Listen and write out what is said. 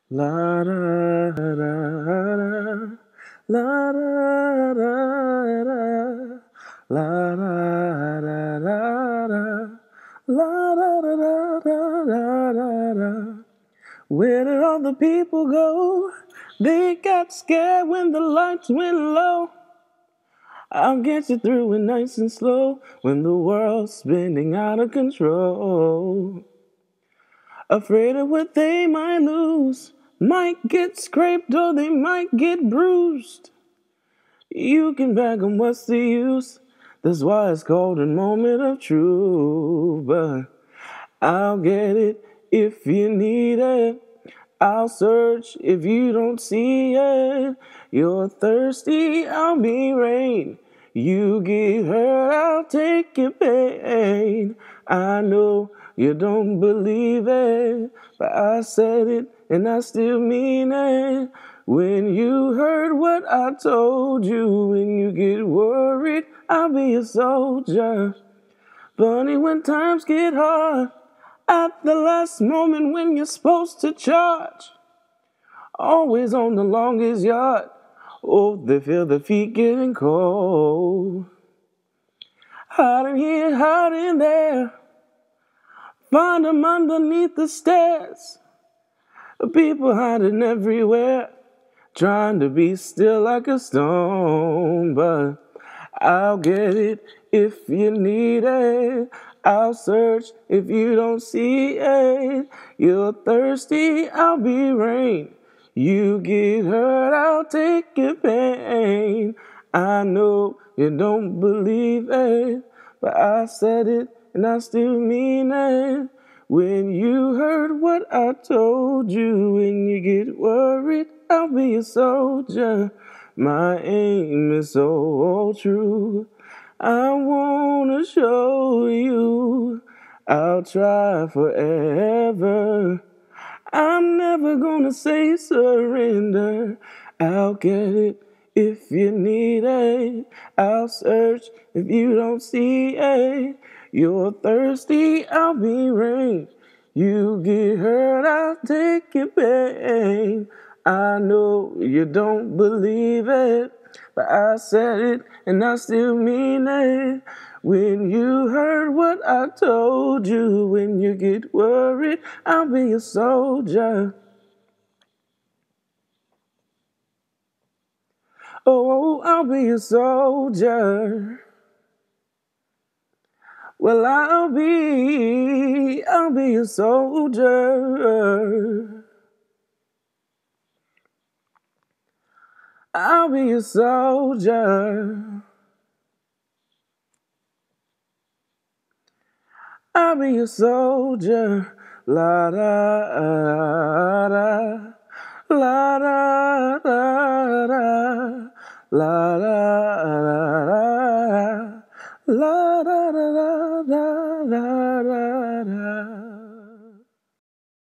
La da da da, la da da da, la da da da da, la da da da da da da. Where did all the people go? They got scared when the lights went low. I'll get you through it nice and slow when the world's spinning out of control. Afraid of what they might lose, might get scraped or they might get bruised. You can beg them, what's the use? That's why it's called a moment of truth. But I'll get it if you need it. I'll search if you don't see it. You're thirsty, I'll be rain. You get hurt, I'll take your pain. I know you don't believe it, but I said it and I still mean it. When you heard what I told you, when you get worried, I'll be a soldier. Funny when times get hard, at the last moment when you're supposed to charge. Always on the longest yard. Oh, they feel the feet getting cold. Hot in here, hot in there. Find them underneath the stairs. People hiding everywhere. Trying to be still like a stone. But I'll get it if you need it. I'll search if you don't see it. You're thirsty, I'll be rain. You get hurt, I'll take your pain. I know you don't believe it, but I said it and I still mean it. When you heard what I told you, when you get worried, I'll be a soldier. My aim is so true. I wanna show you I'll try forever. I'm never gonna say surrender. I'll get it if you need it. I'll search if you don't see it. You're thirsty, I'll be rain. You get hurt, I'll take your pain. I know you don't believe it, but I said it and I still mean it. When you heard what I told you, when you get worried, I'll be a soldier. Oh, I'll be a soldier. Well, I'll be a soldier. I'll be a soldier. I'll be a soldier. La da da. La da da da. La da da da.